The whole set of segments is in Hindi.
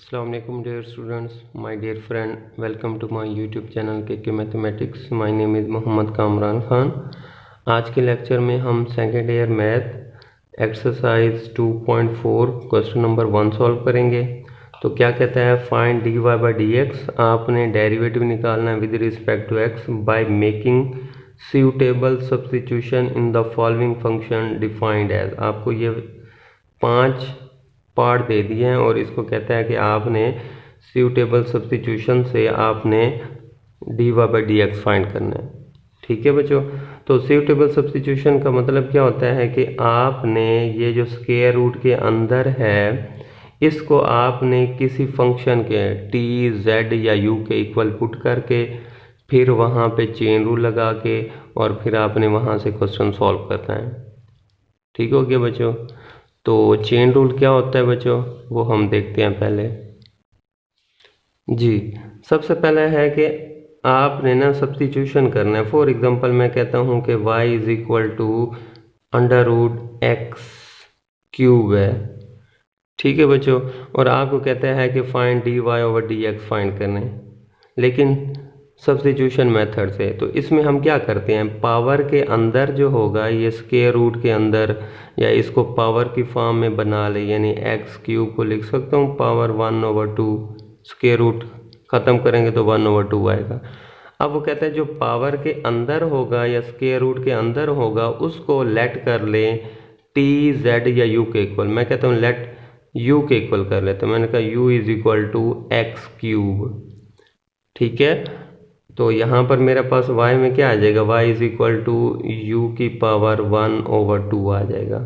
Assalamu alaikum dear students, my dear friend, welcome to my YouTube channel KK Mathematics. My name is Mohammad Kamran Khan. आज के लेक्चर में हम second year math exercise 2.4 question number 1 solve करेंगे। तो क्या कहता है, find d y by d x. आपने डेरिवेटिव निकालना है with respect to x by making suitable substitution in the following function defined as. आपको ये 5 पार्ट दे दिए हैं और इसको कहता है कि आपने सूटेबल सब्स्टिट्यूशन से आपने d y by d x find करना है। ठीक है बच्चों, तो सूटेबल सब्स्टिट्यूशन का मतलब क्या होता है कि आपने ये जो स्क्वायर रूट के अंदर है इसको आपने किसी फंक्शन के टी जेड या यू के इक्वल पुट करके फिर वहाँ पे चेन रूल लगा के और फिर आपने वहाँ से क्वेश्चन सॉल्व करना है। ठीक हो गया बच्चों। तो चेन रूल क्या होता है बच्चों, वो हम देखते हैं पहले जी। सबसे पहले है कि आपने ना सब्स्टिट्यूशन करना है। फॉर एग्जांपल मैं कहता हूँ कि y is equal to under root x cube है। ठीक है बच्चों, और आपको कहता है कि find d Y over D x find करना है, लेकिन सब्स्टिट्यूशन मेथड से। तो इसमें हम क्या करते हैं, पावर के अंदर जो होगा ये स्क्वायर रूट के अंदर या इसको पावर की फॉर्म में बना ले, यानी एक्स क्यूब को लिख सकता हूँ पावर 1/2। स्क्वायर रूट ख़त्म करेंगे तो 1/2 आएगा। अब वो कहता है जो पावर के अंदर होगा या स्क्वायर रूट के अंदर होगा उसको लेट कर लें टी जेड या यू के इक्वल। मैं कहता हूँ लेट यू के इक्वल कर ले, तो मैंने कहा u is equal to x cube. ठीक है, तो यहाँ पर मेरे पास y में क्या आ जाएगा, y is equal to u की पावर 1/2 आ जाएगा,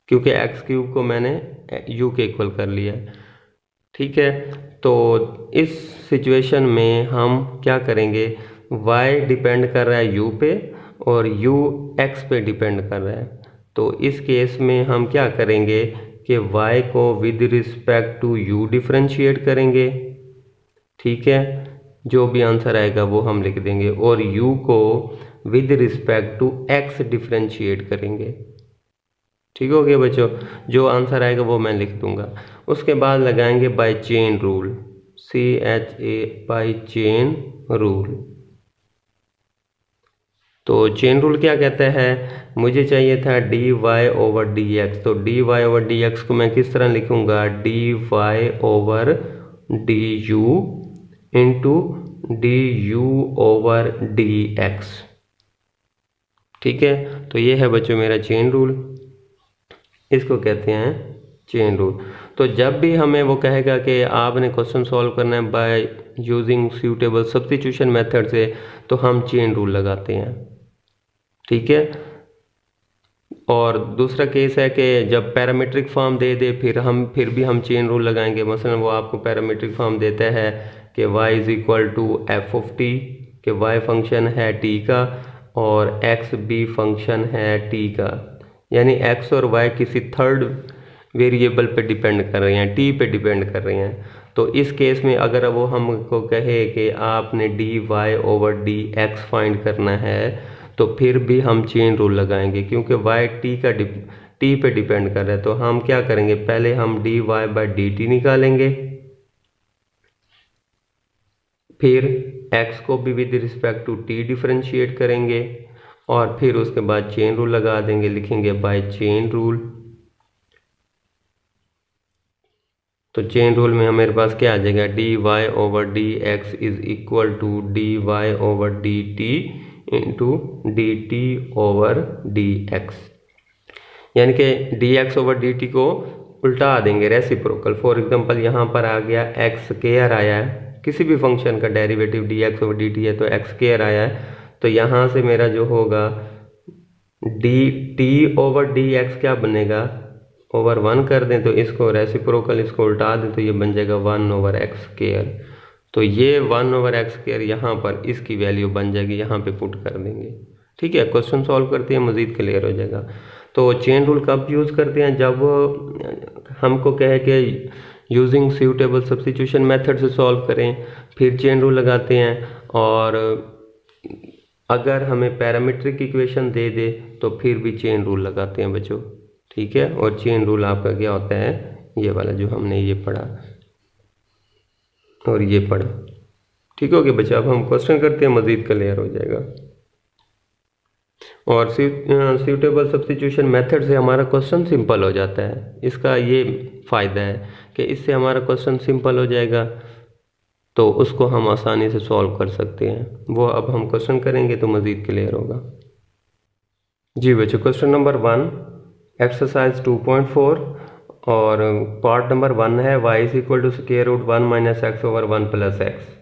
क्योंकि x क्यूब को मैंने u के इक्वल कर लिया। ठीक है, तो इस सिचुएशन में हम क्या करेंगे, y डिपेंड कर रहा है u पे और u x पे डिपेंड कर रहा है। तो इस केस में हम क्या करेंगे कि y को with respect to u differentiate करेंगे। ठीक है, जो भी आंसर आएगा वो हम लिख देंगे, और u को with respect to x differentiate करेंगे। ठीक हो गया बच्चों, जो आंसर आएगा वो मैं लिख दूंगा। उसके बाद लगाएंगे by chain rule, CHA by chain rule. तो चेन रूल क्या कहता है, मुझे चाहिए था D Y over D x. तो D Y over D X को मैं किस तरह लिखूंगा, D Y over D you into D you over D x. ठीक है, तो ये है बच्चों मेरा चेन रूल, इसको कहते हैं चेन रूल। तो जब भी हमें वो कहेगा कि आपने क्वेश्चन सॉल्व करना है bye using suitable substitution method से, तो हम चेन रूल लगाते हैं। ठीक है, और दूसरा केस है कि जब पैरामीट्रिक फॉर्म दे दे फिर भी हम चेन रूल लगाएंगे। मसलन वो आपको पैरामीट्रिक फॉर्म देता है कि y is equal to f of t, कि y फंक्शन है t का और x भी फंक्शन है t का, यानी x और y किसी थर्ड वेरिएबल पे डिपेंड कर रहे हैं, t पे डिपेंड कर रहे हैं। तो इस केस में अगर वो हमको कहे कि आपने d Y over D x find करना है, तो फिर भी हम चेन रूल लगाएंगे, क्योंकि y t पे डिपेंड कर रहा है। तो हम क्या करेंगे, पहले हम d y by d t निकालेंगे, फिर x को भी with respect to t differentiate करेंगे और फिर उसके बाद चेन रूल लगा देंगे, लिखेंगे बाय चेन रूल। तो चेन रूल में हमारे पास क्या आ जाएगा, d Y over D x is equal to d Y over d t into d t over D x, यानी कि d x over d t को उल्टा देंगे, रेसिप्रोकल। फॉर एग्जांपल यहाँ पर आ गया एक्स स्क्वायर आया है, किसी भी फंक्शन का derivative D x over d T है तो एक्स स्क्वायर आया है, तो यहाँ से मेरा जो होगा D t over D x क्या बनेगा, ओवर 1 कर दें तो इसको रेसिप्रोकल, इसको उल्टा दें तो ये बन जाएगा 1/x स्क्वायर। तो ये 1/x स्क्वायर यहाँ पर इसकी वैल्यू बन जाएगी, यहाँ पे पुट कर देंगे। ठीक है, क्वेश्चन सॉल्व करते हैं, मज़ीद क्लियर हो जाएगा। तो चेन रूल कब यूज़ करते हैं, जब हमको कहे कि यूजिंग सूटेबल सब्स्टिट्यूशन मेथड से सॉल्व करें, फिर चेन रूल लगाते हैं। और अगर हमें पैरामीट्रिक इक्वेशन दे दे तो फिर भी चेन रूल लगाते हैं बच्चों। ठीक है, और चेन रूल आपका क्या होता है, ये वाला जो हमने ये पढ़ा, और ये पढ़े। ठीक हो गया बच्चा। अब हम क्वेश्चन करते हैं, मज़ीद क्लियर हो जाएगा। और सूटेबल सब्स्टिट्यूशन मेथड से हमारा क्वेश्चन सिंपल हो जाता है। इसका ये फ़ायदा है कि इससे हमारा क्वेश्चन सिंपल हो जाएगा, तो उसको हम आसानी से सॉल्व कर सकते हैं। वो अब हम क्वेश्चन करेंगे तो मज़ीद क्लियर होगा। जी बच्चों, क्वेश्चन नंबर 1 एक्सरसाइज 2.4 और पार्ट नंबर 1 है y is equal to square root 1 minus x over 1 plus x.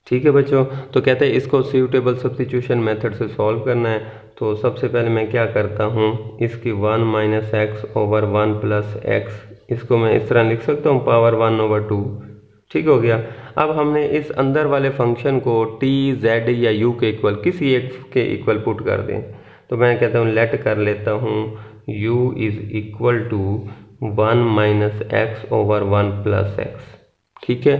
ठीक है बच्चों, तो कहते हैं इसको सूटेबल सब्स्टिट्यूशन मेथड से सॉल्व करना है। तो सबसे पहले मैं क्या करता हूँ, इसकी 1 minus x over 1 plus x, इसको मैं इस तरह लिख सकता हूँ पावर 1 ओवर 2। ठीक हो गया। अब हमने इस अंदर वाले फंक्शन को टी जेड या यू के इक्वल, किसी एक के इक्वल पुट कर दें। तो मैं कहता हूँ लेट कर लेता हूँ u is equal to 1 minus x over 1 plus x. ठीक है,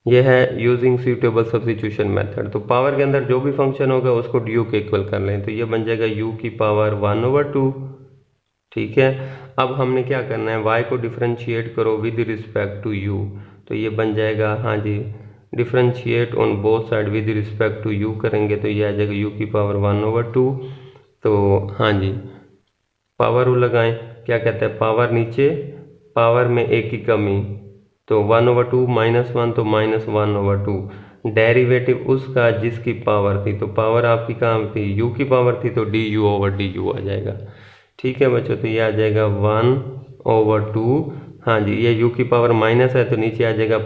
यह है यूजिंग सूटेबल सब्स्टिट्यूशन मेथड। तो पावर के अंदर जो भी फंक्शन होगा उसको u के इक्वल कर लें, तो ये बन जाएगा u की पावर 1 ओवर 2। ठीक है, अब हमने क्या करना है, y को डिफरेंशिएट करो विद रिस्पेक्ट टू u, तो ये बन जाएगा, हाँ जी, differentiate on both side with respect to u करेंगे तो ये आ जाएगा u की पावर 1 ओवर 2। तो हाँ जी, पावर रू लगाएं, क्या कहते हैं, पावर नीचे, पावर में एक की कमी, तो 1 ओवर 2 माइनस 1 तो माइनस 1 ओवर 2। डेरिवेटिव उसका जिसकी पावर थी, तो पावर आपकी कहाँ थी, u की पावर थी, तो D you over D U आ जाएगा। ठीक है बच्चों, तो ये आ जाएगा 1 ओवर 2। हाँ जी, ये u की पावर माइनस है तो नीचे आ जाएगा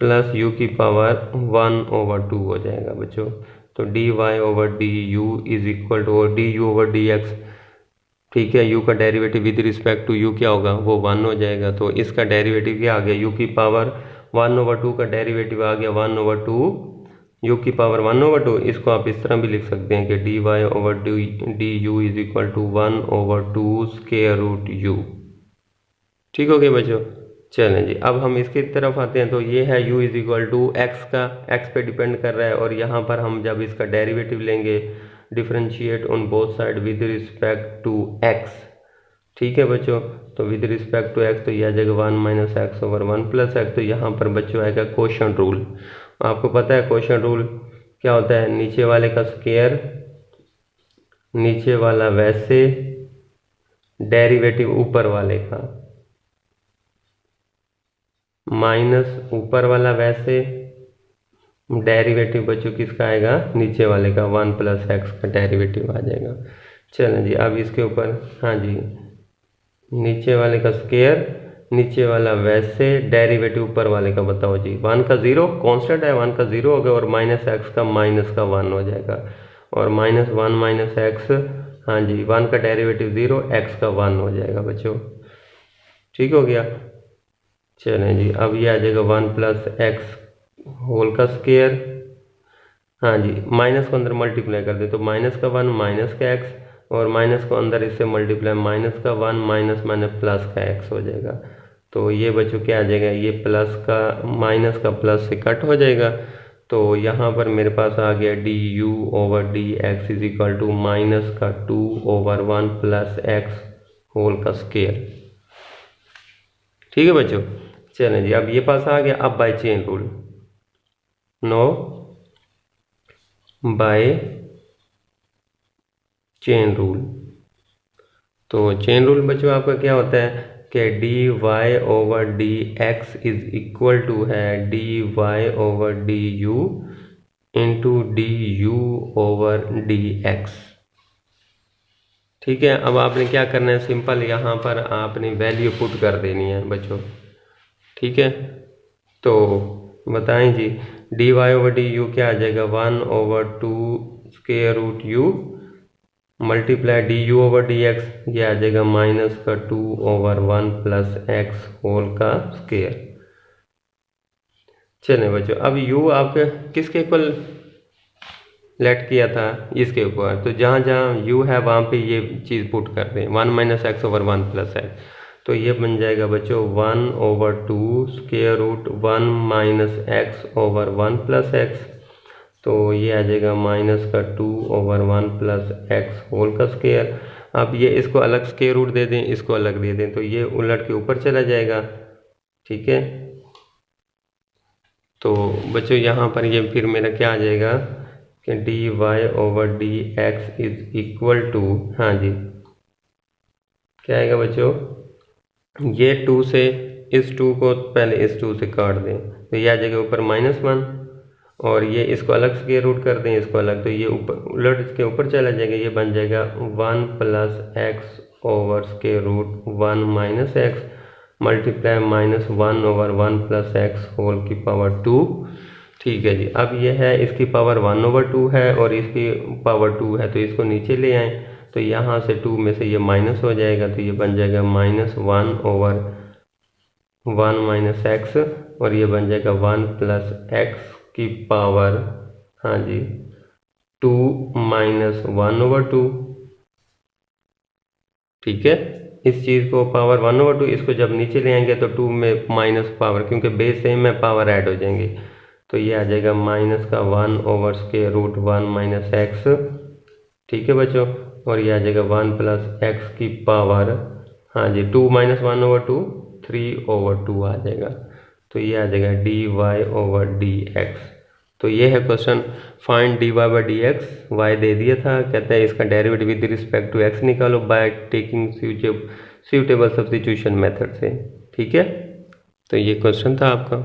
प्लस u की पावर 1 ओवर 2 हो जाएगा बच्चों। तो D Y over D u is equal to d you over D x. ठीक है, u का derivative with respect to u क्या होगा, वो 1 हो जाएगा। तो इसका डेरिवेटिव क्या आ गया, u की पावर 1 ओवर 2 का डेरिवेटिव आ गया 1 ओवर 2, u की पावर 1 ओवर 2। इसको आप इस तरह भी लिख सकते हैं कि D Y over D u is equal to 1 over 2 square root u। ठीक हो गया बच्चों। चलें जी, अब हम इसकी तरफ आते हैं। तो ये है u is equal to x का, x पे डिपेंड कर रहा है, और यहाँ पर हम जब इसका डेरिवेटिव लेंगे, differentiate on both side with respect to x। ठीक है बच्चों, तो विद रिस्पेक्ट टू x तो ये आ जाएगा 1 minus x over 1 plus x. तो यहाँ पर बच्चों आएगा क्वोशंट रूल। आपको पता है क्वोशंट रूल क्या होता है, नीचे वाले का स्क्वायर, नीचे वाला वैसे, डेरिवेटिव ऊपर वाले का, माइनस ऊपर वाला वैसे, डेरिवेटिव बच्चों किसका आएगा, नीचे वाले का, 1 प्लस एक्स का डेरिवेटिव आ जाएगा। चलें जी, अब इसके ऊपर, हाँ जी, नीचे वाले का स्क्वायर, नीचे वाला वैसे, डेरिवेटिव ऊपर वाले का बताओ जी। 1 का 0 कांस्टेंट है, 1 का 0 हो गया, और माइनस एक्स का माइनस का 1 हो जाएगा, और माइनस 1 माइनस एक्स, हाँ जी, 1 का डेरिवेटिव 0, एक्स का 1 हो जाएगा बच्चों। ठीक हो गया। चलें जी, अब ये आ जाएगा 1 प्लस एक्स होल का स्क्वायर, हाँ जी, माइनस को अंदर मल्टीप्लाई कर दे तो माइनस का 1 माइनस का एक्स, और माइनस को अंदर इससे मल्टीप्लाई, माइनस का 1 माइनस माइनस प्लस का एक्स हो जाएगा। तो ये बच्चों क्या आ जाएगा, ये प्लस का माइनस का प्लस से कट हो जाएगा। तो यहाँ पर मेरे पास आ गया d you over D x is equal to minus का 2 ओवर 1 प्लस एक्स होल का स्क्वायर। ठीक है बच्चों। चलें जी, अब ये पास आ गया। अब by chain rule, no by chain rule. तो चेन रूल बच्चों आपका क्या होता है कि D Y over D x is equal to है D Y over D you into D you over D x. ठीक है, अब आपने क्या करना है, सिंपल यहाँ पर आपने वैल्यू पुट कर देनी है बच्चों। ठीक है, तो बताएं जी, D Y over D you क्या आ जाएगा, 1 over 2 square root U multiply D you over D X, ये आ जाएगा माइनस का 2 ओवर 1 प्लस एक्स होल का स्क्वायर। चलिए बच्चों, अब u आपके किसके इक्वल लेट किया था, इसके ऊपर, तो जहाँ जहाँ u है वहाँ पे ये चीज़ पुट कर दें, 1 minus x over 1 plus x. तो ये बन जाएगा बच्चों 1 over 2 square root 1 minus x over 1 plus x. तो ये आ जाएगा माइनस का 2 ओवर 1 प्लस एक्स होल का स्क्वायर। अब ये इसको अलग स्क्वायर रूट दे दें, इसको अलग दे दें, तो ये उलट के ऊपर चला जाएगा। ठीक है, तो बच्चों यहाँ पर ये फिर मेरा क्या आ जाएगा कि D Y over D x is equal to, हाँ जी, क्या आएगा बच्चों, ये 2 से इस 2 को पहले इस 2 से काट दें तो ये आ जाएगा ऊपर -1, और ये इसको अलग स्क्वायर रूट कर दें, इसको अलग, तो ये ऊपर उलट इसके ऊपर चला जाएगा, ये बन जाएगा 1 + x over square root 1 - x multiply -1 over 1 + x whole की पावर 2। ठीक है जी, अब ये है इसकी पावर 1/2 है और इसकी पावर 2 है, तो इसको नीचे ले आएँ, तो यहाँ से 2 में से ये माइनस हो जाएगा, तो ये बन जाएगा -1 ओवर 1 - x, और ये बन जाएगा 1 + x की पावर, हाँ जी, 2 - 1/2। ठीक है, इस चीज़ को पावर 1/2, इसको जब नीचे ले आएंगे तो 2 में माइनस पावर, क्योंकि बेस सेम है, पावर ऐड हो जाएंगे, तो ये आ जाएगा -1 ओवर स्क्वायर रूट 1 - x। ठीक है बच्चों, और ये आ जाएगा 1 + x की पावर, हाँ जी, 2 - 1/2 3/2 आ जाएगा, तो ये आ जाएगा d Y over D x. तो ये है question, find d y by d x, y दे दिया था, कहता है इसका derivative with respect to x निकालो by taking suitable substitution method से। ठीक है, तो ये क्वेश्चन था आपका।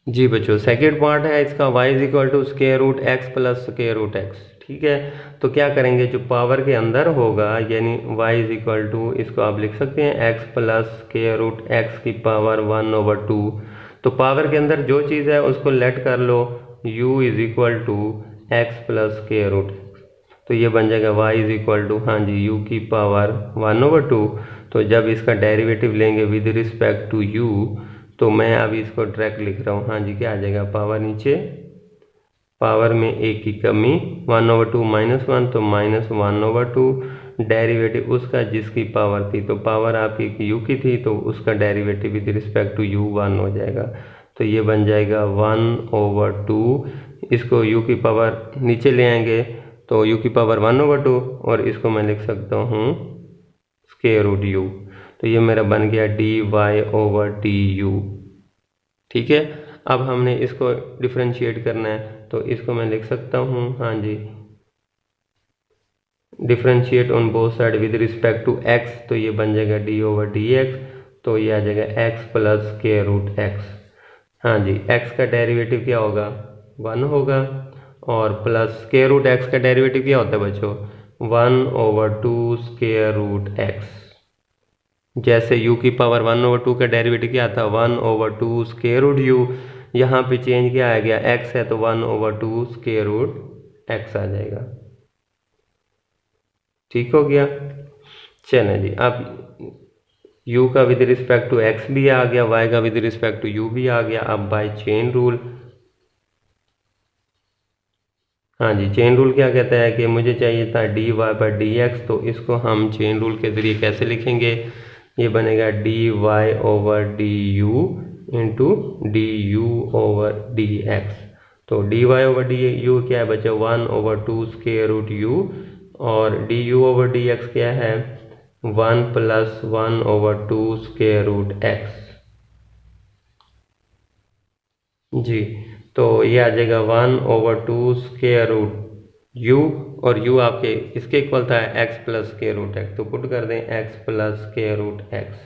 जी बच्चों, सेकेंड पार्ट है इसका, y is equal to square root x plus square root x. ठीक है, तो क्या करेंगे, जो पावर के अंदर होगा यानी y इज इक्वल टू, इसको आप लिख सकते हैं x plus square root x की पावर 1/2। तो पावर के अंदर जो चीज़ है उसको लेट कर लो, u is equal to x plus square root, तो ये बन जाएगा y इज इक्वल टू, हाँ जी, u की पावर 1/2। तो जब इसका डेरिवेटिव लेंगे विद रिस्पेक्ट टू u, तो मैं अभी इसको डायरेक्ट लिख रहा हूँ, हाँ जी, क्या आ जाएगा, पावर नीचे, पावर में एक की कमी, 1/2 -1, तो -1/2 डेरिवेटिव उसका जिसकी पावर थी, तो पावर आपकी u की थी, तो उसका derivative with respect to u 1 हो जाएगा, तो ये बन जाएगा 1/2। इसको u की पावर नीचे ले आएंगे तो u की पावर 1/2, और इसको मैं लिख सकता हूँ स्क्वायर रूट u, तो ये मेरा बन गया d Y over D u. ठीक है, अब हमने इसको डिफ्रेंशिएट करना है, तो इसको मैं लिख सकता हूँ, हाँ जी, differentiate on both side with respect to x, तो ये बन जाएगा डी ओवर डी एक्स, तो ये आ जाएगा x plus square root x. हाँ जी, x का डेरिवेटिव क्या होगा, 1 होगा, और प्लस स्क्वायर रूट एक्स का डेरिवेटिव क्या होता है बच्चों, 1/2 स्क्वायर रूट एक्स। जैसे u की पावर 1/2 का डेरिवेटिव क्या था, 1/2 स्क्वायर रूट u, यहाँ पे चेंज क्या आ गया, x है, तो 1/2 स्क्वायर रूट एक्स आ जाएगा। ठीक हो गया, चलें जी, अब u का विद रिस्पेक्ट टू x भी आ गया, y का विद रिस्पेक्ट टू u भी आ गया। अब बाय चेन रूल, हाँ जी, चेन रूल क्या कहता है कि मुझे चाहिए था D y by d x, तो इसको हम चेन रूल के ज़रिए कैसे लिखेंगे, ये बनेगा d Y over D you into D you over D x. तो D Y over D you क्या है बच्चे, 1/2 स्क्वायर रूट यू, और d you over D x क्या है, 1 + 1/2 स्क्वायर रूट एक्स। जी, तो ये आ जाएगा 1/2 स्क्वायर रूट यू, और u आपके इसके इक्वल था x plus square root x, तो पुट कर दें x plus square root x,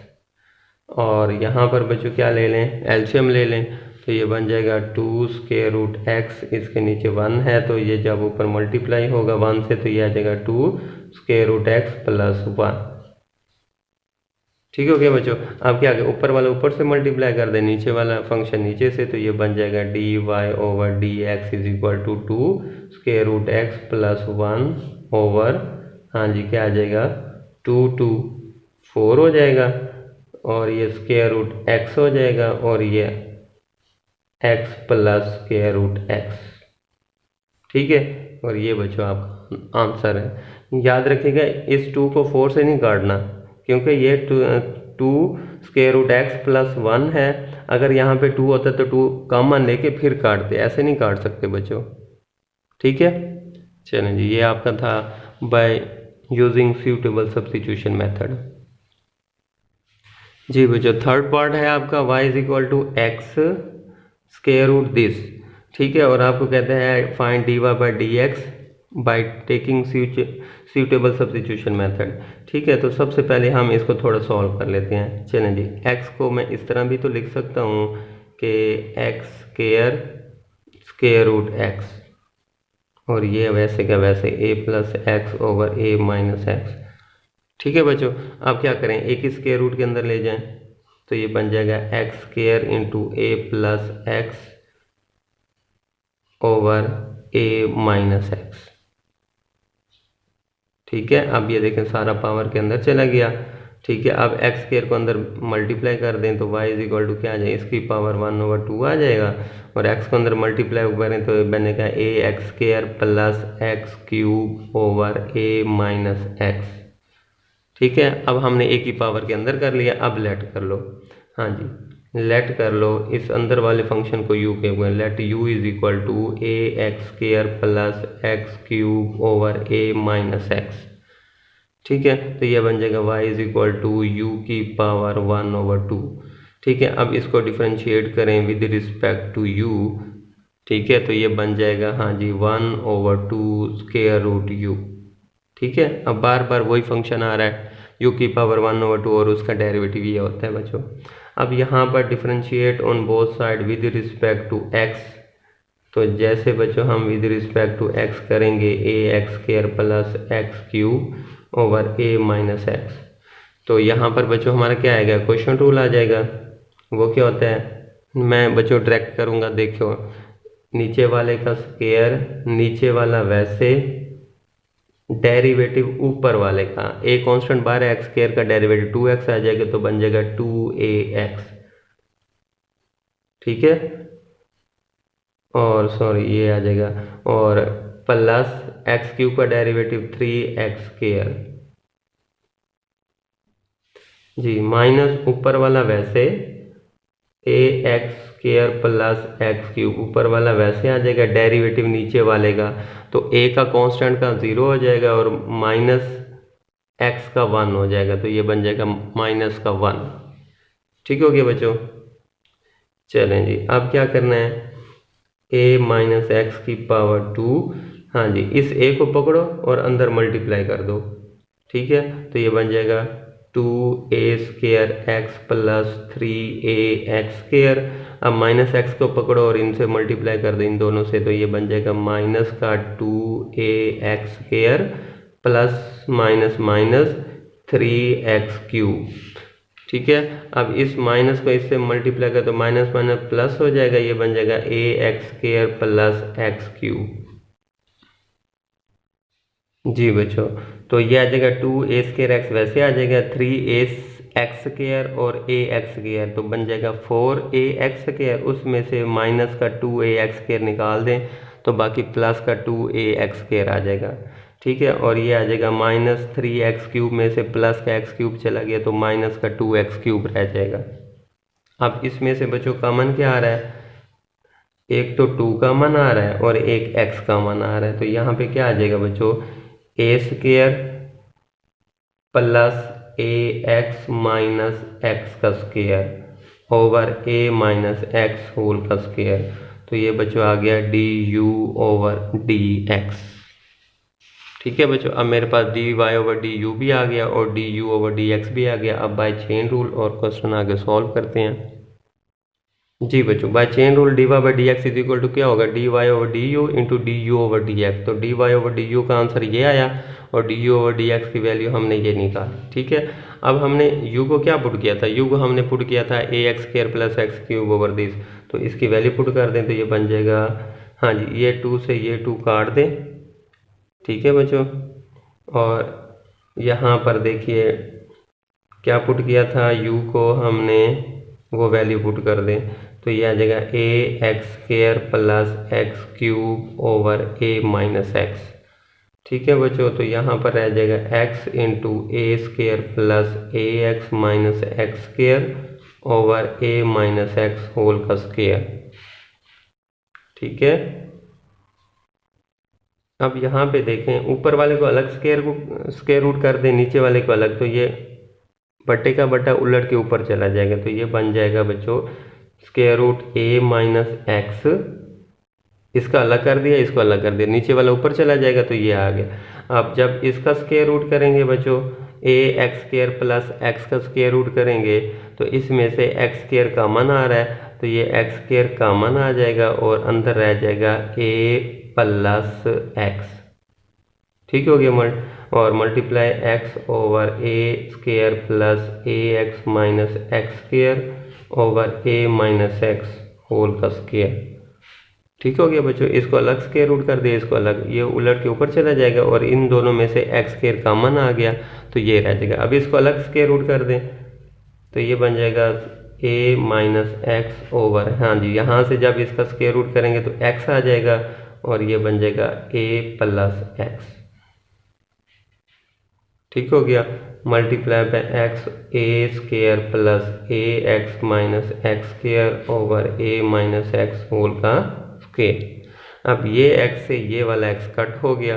और यहाँ पर बच्चों क्या ले लें, एलसीएम ले लें, तो ये बन जाएगा 2 स्क्वायर रूट एक्स, इसके नीचे 1 है, तो ये जब ऊपर मल्टीप्लाई होगा 1 से, तो ये आ जाएगा 2 स्क्वायर रूट एक्स प्लस 1। ठीक हो गया बच्चों, अब क्या ऊपर वाला ऊपर से मल्टीप्लाई कर दे, नीचे वाला फंक्शन नीचे से, तो ये बन जाएगा d Y over D x is equal to 2 square root x plus 1 over, हाँ जी, क्या आ जाएगा, 2 4 हो जाएगा, और ये स्क्वायर रूट एक्स हो जाएगा, और ये x plus square root x. ठीक है, और ये बच्चों आपका आंसर है। याद रखिएगा इस 2 को 4 से नहीं काटना, क्योंकि ये 2 स्क्वायर रूट एक्स प्लस 1 है, अगर यहाँ पे 2 होता तो 2 कॉमन लेके फिर काटते, ऐसे नहीं काट सकते बच्चों। ठीक है, चलें जी, ये आपका था by using suitable substitution method. जी बच्चों, थर्ड पार्ट है आपका y is equal to x square root this, ठीक है। और आपको कहते हैं find dy by d x by taking suitable substitution method, ठीक है। तो सबसे पहले हम इसको थोड़ा सॉल्व कर लेते हैं। चलें जी, x को मैं इस तरह भी तो लिख सकता हूँ कि x स्क्वायर रूट x, और ये वैसे क्या वैसे a plus x over a minus x, ठीक है बच्चों। अब क्या करें, एक ही स्क्वायर रूट के अंदर ले जाएं, तो ये बन जाएगा x square into a plus x over a minus x, ठीक है। अब ये देखें सारा पावर के अंदर चला गया, ठीक है। अब एक्स स्क्वायर को अंदर मल्टीप्लाई कर दें तो y इज इक्वल टू क्या आ जाए, इसकी पावर 1/2 आ जाएगा, और x को अंदर मल्टीप्लाई करें तो बनेगा a x square plus x cube over a minus x, ठीक है। अब हमने एक ही पावर के अंदर कर लिया। अब लेट कर लो, हाँ जी, लेट कर लो इस अंदर वाले फंक्शन को u के हुए, let u is equal to a x square plus x cube over a minus x, ठीक है। तो ये बन जाएगा y is equal to u की पावर 1/2, ठीक है। अब इसको डिफ्रेंशिएट करें विद रिस्पेक्ट टू u, ठीक है। तो ये बन जाएगा हाँ जी 1/2 स्क्वायर रूट u, ठीक है। अब बार बार वही फंक्शन आ रहा है u की पावर 1/2 और उसका डेरिवेटिव ये होता है बच्चों। अब यहाँ पर differentiate on both side with respect to x, तो जैसे बच्चों हम विद रिस्पेक्ट टू x करेंगे a x square plus x cube over a minus x, तो यहाँ पर बच्चों हमारा क्या आएगा, क्वेश्चन रूल आ जाएगा। वो क्या होता है, मैं बच्चों डायरेक्ट करूँगा, देखो नीचे वाले का स्क्वायर नीचे वाला वैसे, डेरिवेटिव ऊपर वाले का, a कांस्टेंट बाहर है, एक्स स्क्वायर का डेरिवेटिव 2x आ जाएगा, तो बन जाएगा 2ax, ठीक है। और सॉरी ये आ जाएगा, और प्लस एक्स क्यूब का डेरिवेटिव 3x स्क्वायर जी, माइनस ऊपर वाला वैसे a x square plus x cube, ऊपर वाला वैसे आ जाएगा, डेरिवेटिव नीचे वाले का, तो a का कांस्टेंट का 0 हो जाएगा और माइनस x का 1 हो जाएगा, तो ये बन जाएगा माइनस का 1, ठीक हो गया बच्चों। चलें जी, अब क्या करना है, a माइनस एक्स की पावर 2, हाँ जी, इस a को पकड़ो और अंदर मल्टीप्लाई कर दो, ठीक है। तो ये बन जाएगा 2a square x plus 3a x square. अब माइनस एक्स को पकड़ो और इनसे मल्टीप्लाई कर दो इन दोनों से, तो ये बन जाएगा माइनस का 2a x square plus minus minus 3x cube, ठीक है। अब इस माइनस को इससे मल्टीप्लाई कर तो माइनस माइनस प्लस हो जाएगा, ये बन जाएगा a x square plus x cube जी बच्चों। तो ये आ जाएगा 2a स्क्वायर एक्स, वैसे आ जाएगा 3a एक्स स्क्वायर और a एक्स स्क्वायर, तो बन जाएगा 4a एक्स स्क्वायर, उसमें से माइनस का 2a एक्स स्क्वायर निकाल दें तो बाकी प्लस का 2a एक्स स्क्वायर आ जाएगा, ठीक है। और ये आ जाएगा माइनस 3x क्यूब में से प्लस का x क्यूब चला गया तो माइनस का 2x क्यूब रह जाएगा। अब इसमें से बच्चों कॉमन क्या आ रहा है, एक तो 2 कॉमन आ रहा है और एक x कॉमन आ रहा है, तो यहाँ पे क्या आ जाएगा बच्चों, a square plus a x minus x का square over a minus x whole का स्क्वायर, तो ये बच्चों आ गया du ओवर dx, ठीक है बच्चों। अब मेरे पास dy ओवर du भी आ गया और du ओवर dx भी आ गया। अब बाय चेन रूल और क्वेश्चन आगे सॉल्व करते हैं जी बच्चों। By chain rule dy by dx is equal to क्या होगा, dy over du into du over dx, तो dy ओवर du का आंसर ये आया और du ओवर dx की वैल्यू हमने ये निकाली, ठीक है। अब हमने u को क्या पुट किया था, u को हमने पुट किया था a x square plus x cube over this, तो इसकी वैल्यू पुट कर दें तो ये बन जाएगा, हाँ जी, ये 2 से ये 2 काट दें, ठीक है बच्चों। और यहाँ पर देखिए क्या पुट किया था, u को हमने वो वैल्यू पुट कर दें तो ये आ जाएगा a x square plus x cube over a minus x, ठीक है बच्चों। तो यहाँ पर रह जाएगा x into a square plus a x minus x square over a minus x whole का स्क्वायर, ठीक है। अब यहाँ पे देखें ऊपर वाले को अलग स्क्वायर रूट कर दें, नीचे वाले को अलग, तो ये बट्टे का बट्टा उलट के ऊपर चला जाएगा, तो ये बन जाएगा बच्चों स्क्वायर रूट ए माइनस एक्स, इसका अलग कर दिया, इसको अलग कर दिया, नीचे वाला ऊपर चला जाएगा तो ये आ गया। अब जब इसका स्क्वायर रूट करेंगे बच्चों, ए एक्स स्क्वायर प्लस एक्स का स्क्वायर रूट करेंगे तो इसमें से एक्स स्क्वायर कॉमन आ रहा है तो ये एक्स स्क्वायर कॉमन आ जाएगा और अंदर रह जाएगा ए प्लस एक्स। ठीक हो गया। और multiply x over a square plus a x minus x square over a minus x whole का स्क्वायर। ठीक हो गया बच्चों। इसको अलग स्क्वायर रूट कर दिया, इसको अलग, ये उलट के ऊपर चला जाएगा और इन दोनों में से एक्स स्क्वायर कॉमन आ गया तो ये रह जाएगा। अब इसको अलग स्क्वायर रूट कर दें तो ये बन जाएगा ए माइनस एक्स ओवर, हाँ जी, यहाँ से जब इसका स्क्वायर रूट करेंगे तो एक्स आ जाएगा और ये बन जाएगा ए प्लस एक्स। ठीक हो गया। Multiply by x a square plus a x minus x square over a minus x whole का स्क्वायर। अब ये एक्स से ये वाला एक्स कट हो गया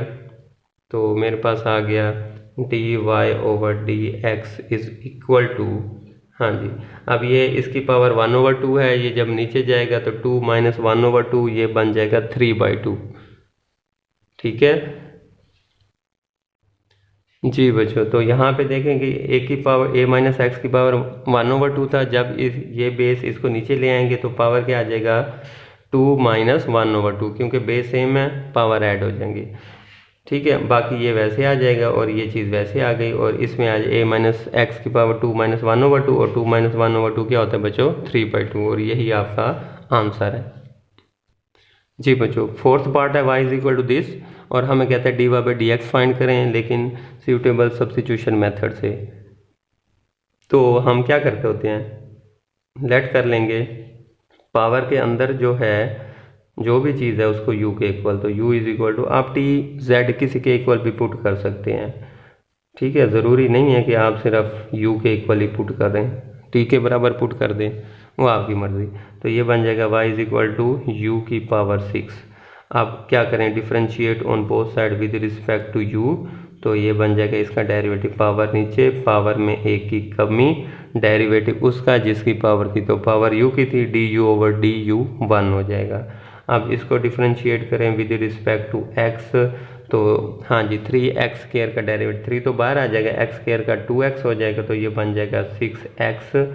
तो मेरे पास आ गया d Y over D x is equal to, हाँ जी, अब ये इसकी पावर 1/2 है, ये जब नीचे जाएगा तो 2 माइनस 1/2 ये बन जाएगा 3/2। ठीक है जी बच्चों। तो यहाँ पे देखेंगे ए की पावर ए माइनस एक्स की पावर 1/2 था, जब ये बेस इसको नीचे ले आएंगे तो पावर क्या आ जाएगा 2 माइनस 1/2, क्योंकि बेस सेम है, पावर ऐड हो जाएंगी। ठीक है, बाकी ये वैसे आ जाएगा और ये चीज़ वैसे आ गई और इसमें आज ए माइनस एक्स की पावर 2 माइनस 1/2 और 2 माइनस 1/2 क्या होता है बच्चों 3/2 और यही आपका आंसर है। जी बच्चों, फोर्थ पार्ट है y is equal to this और हमें कहता है D y by d x find करें लेकिन सूटेबल सब्स्टिट्यूशन मेथड से। तो हम क्या करते होते हैं, लेट कर लेंगे पावर के अंदर जो है जो भी चीज़ है उसको u के इक्वल, तो u इज इक्वल टू आप t z किसी के इक्वल भी पुट कर सकते हैं। ठीक है, ज़रूरी नहीं है कि आप सिर्फ u के इक्वल ही पुट कर दें, t के बराबर पुट कर दें, वो आपकी मर्ज़ी। तो ये बन जाएगा y is equal to u की पावर 6। अब क्या करें, differentiate on both side with respect to u, तो ये बन जाएगा इसका डेरिवेटिव पावर नीचे, पावर में एक की कमी, डेरिवेटिव उसका जिसकी पावर थी, तो पावर u की थी, D you over D you 1 हो जाएगा। अब इसको डिफ्रेंशिएट करें विद रिस्पेक्ट टू x, तो हाँ जी 3x स्क्वायर का डेरिवेटिव, 3 तो बाहर आ जाएगा, x स्क्वायर का 2x हो जाएगा, तो ये बन जाएगा 6x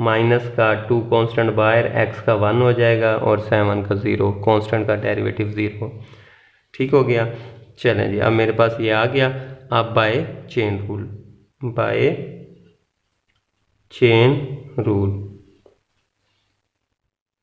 माइनस का 2 कांस्टेंट बाहर, x का 1 हो जाएगा और 7 का 0, कांस्टेंट का डेरिवेटिव 0। ठीक हो गया। चलें जी, अब मेरे पास ये आ गया। अब by chain rule, by chain rule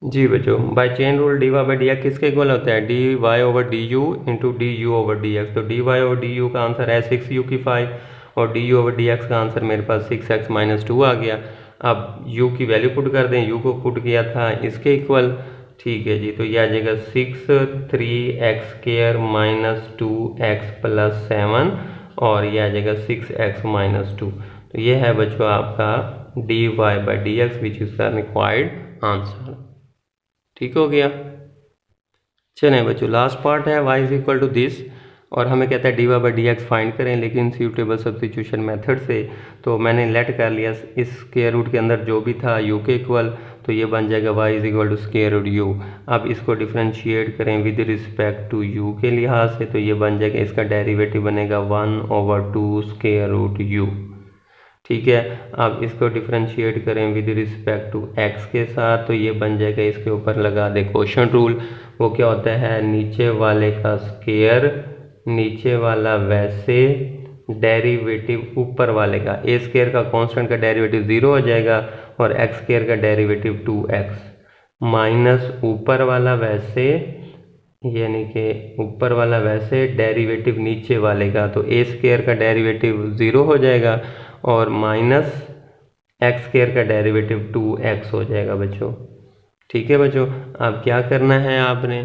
जी बच्चों, by chain rule d y by d x किसके इक्वल होता है, D Y over D you into D you over D x. तो D Y over D u का आंसर है 6u की 5 और d you over D x का आंसर मेरे पास 6x माइनस 2 आ गया। अब u की वैल्यू पुट कर दें, u को पुट किया था इसके इक्वल। ठीक है जी, तो ये आ जाएगा 6 3x square minus 2x plus 7 और ये आ जाएगा 6x माइनस 2। तो ये है बच्चों आपका d y by d x which is the required answer. ठीक हो गया। चलें बच्चों, लास्ट पार्ट है y is equal to this और हमें कहता है D y by d x find करें लेकिन सूटेबल सब्स्टिट्यूशन मेथड से। तो मैंने लेट कर लिया इस स्क्वायर रूट के अंदर जो भी था u के इक्वल, तो ये बन जाएगा y is equal to square root u। अब इसको डिफ्रेंशिएट करें विद रिस्पेक्ट टू u के लिहाज से, तो ये बन जाएगा इसका डेरिवेटिव बनेगा 1/2 स्क्वायर रूट u। ठीक है, अब इसको डिफ्रेंशिएट करें विद रिस्पेक्ट टू x के साथ, तो ये बन जाएगा, इसके ऊपर लगा दे क्वोशंट रूल। वो क्या होता है, नीचे वाले का स्क्वायर नीचे वाला वैसे, डेरिवेटिव ऊपर वाले का, ए स्क्वायर का कांस्टेंट का डेरिवेटिव 0 हो जाएगा और x स्क्वायर का डेरिवेटिव 2x माइनस ऊपर वाला वैसे, यानी कि ऊपर वाला वैसे डेरिवेटिव नीचे वाले का, तो ए स्क्वायर का डेरिवेटिव 0 हो जाएगा और माइनस एक्स स्क्वायर का डेरिवेटिव 2x हो जाएगा बच्चों। ठीक है बच्चों, अब क्या करना है आपने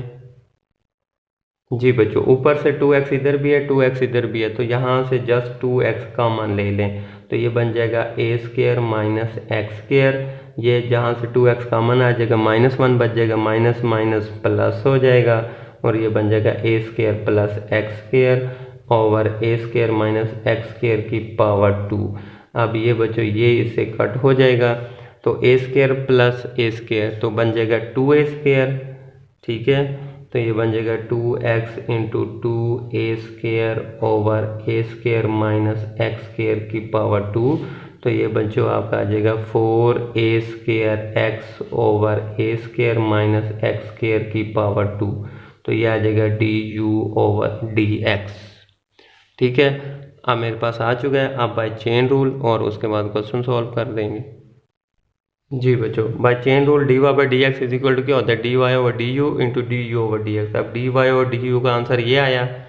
जी बच्चों, ऊपर से 2x इधर भी है 2x इधर भी है, तो यहाँ से जस्ट 2x कॉमन ले लें, तो ये बन जाएगा a square minus x square. ये जहाँ से 2x कॉमन आ जाएगा -1 बच जाएगा, माइनस माइनस प्लस हो जाएगा और ये बन जाएगा a square plus x square over a square minus x square की पावर 2। अब ये बच्चों ये इससे कट हो जाएगा, तो ए स्क्वायर प्लस ए स्क्वायर तो बन जाएगा 2a², ठीक है। तो ये बन जाएगा 2x into 2a² over a² minus x² की पावर 2। तो ये बच्चों आपका आ जाएगा 4a² over a² minus x² की पावर 2। तो ये आ जाएगा du ओवर dx, ठीक है। अब मेरे पास आ चुका है, अब बाय चेन रूल और उसके बाद क्वेश्चन सॉल्व कर देंगे। जी बच्चों, by chain rule dy by d x is equal to क्या होता है, dy over D you into D you over D x. अब dy ओवर डी यू का आंसर ये आया,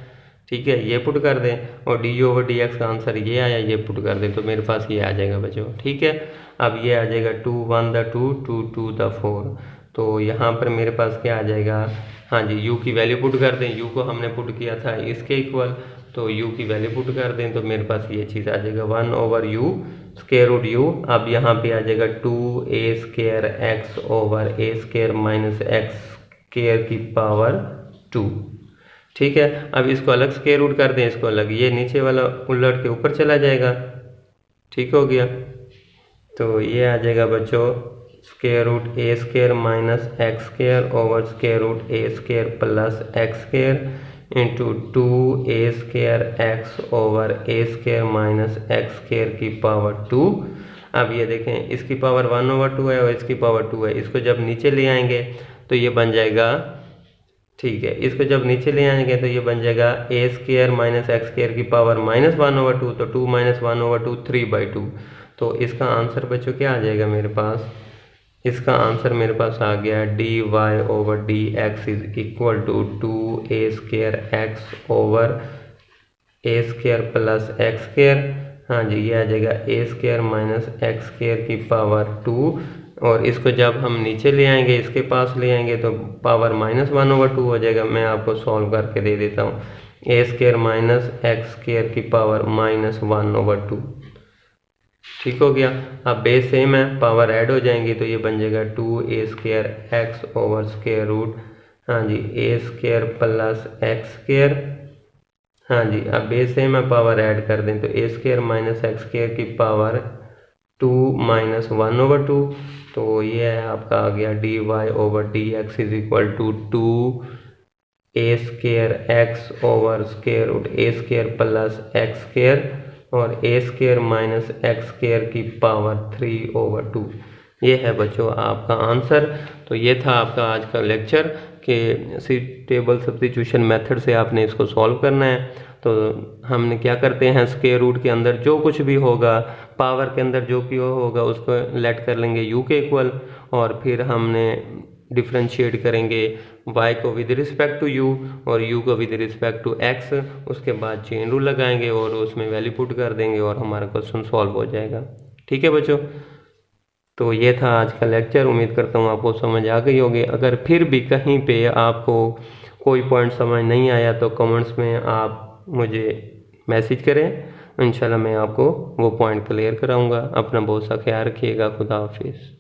ठीक है, ये पुट कर दें, और d you over D x का आंसर ये आया, ये पुट कर दें, तो मेरे पास ये आ जाएगा बच्चों, ठीक है। अब ये आ जाएगा 2 1 द 2 2 2 द 4। तो यहाँ पर मेरे पास क्या आ जाएगा, हाँ जी, u की वैल्यू पुट कर दें, u को हमने पुट किया था इसके इक्वल, तो u की वैल्यू पुट कर दें, तो मेरे पास ये चीज़ आ जाएगा 1 over u square root u। अब यहाँ पे आ जाएगा 2a² x over a² minus x² की पावर 2, ठीक है। अब इसको अलग स्क्वायर रूट कर दें, इसको अलग, ये नीचे वाला उलट के ऊपर चला जाएगा, ठीक हो गया। तो ये आ जाएगा बच्चों square root a² minus x² over square root a² plus x² into 2a² x over a² minus x² की पावर 2। अब ये देखें, इसकी पावर 1 ओवर 2 है और इसकी पावर 2 है, इसको जब नीचे ले आएंगे तो ये बन जाएगा, ठीक है, इसको जब नीचे ले आएंगे तो ये बन जाएगा a² माइनस x² की पावर माइनस 1 ओवर 2, तो 2 माइनस 1 ओवर 2 3/2। तो इसका आंसर बच्चों क्या आ जाएगा मेरे पास, इसका आंसर मेरे पास आ गया dy over dx is equal to 2a² x over a² plus x², हाँ जी, ये आ जाएगा a² माइनस x² की पावर 2, और इसको जब हम नीचे ले आएंगे, इसके पास ले आएंगे तो पावर माइनस 1 ओवर 2 हो जाएगा। मैं आपको सॉल्व करके दे देता हूँ, a² माइनस x² की पावर माइनस 1 ओवर 2, ठीक हो गया। अब बेस सेम है, पावर ऐड हो जाएंगी, तो ये बन जाएगा 2a² x over square root, हाँ जी, a² प्लस x², हाँ जी। अब बेस सेम है, पावर ऐड कर दें, तो a² माइनस x² की पावर 2 माइनस 1 ओवर 2। तो ये है आपका आ गया dy over dx is equal to 2a² x over square root a² plus x² और a² माइनस x² की पावर 3 ओवर 2। ये है बच्चों आपका आंसर। तो ये था आपका आज का लेक्चर कि सुटेबल सब्स्टिट्यूशन मेथड से आपने इसको सॉल्व करना है। तो हमने क्या करते हैं, स्क्वायर रूट के अंदर जो कुछ भी होगा, पावर के अंदर जो भी होगा उसको लेट कर लेंगे u के इक्वल, और फिर हमने डिफ्रेंशिएट करेंगे y को विद रिस्पेक्ट टू u और u को विद रिस्पेक्ट टू x। उसके बाद चेन रूल लगाएंगे और उसमें वैल्यू पुट कर देंगे और हमारा क्वेश्चन सॉल्व हो जाएगा, ठीक है बच्चों। तो ये था आज का लेक्चर, उम्मीद करता हूँ आपको समझ आ गई होगी। अगर फिर भी कहीं पे आपको कोई पॉइंट समझ नहीं आया तो कमेंट्स में आप मुझे मैसेज करें, इंशाल्लाह मैं आपको वो पॉइंट क्लियर कराऊंगा। अपना बहुत सा ख्याल रखिएगा, खुदा हाफिज़।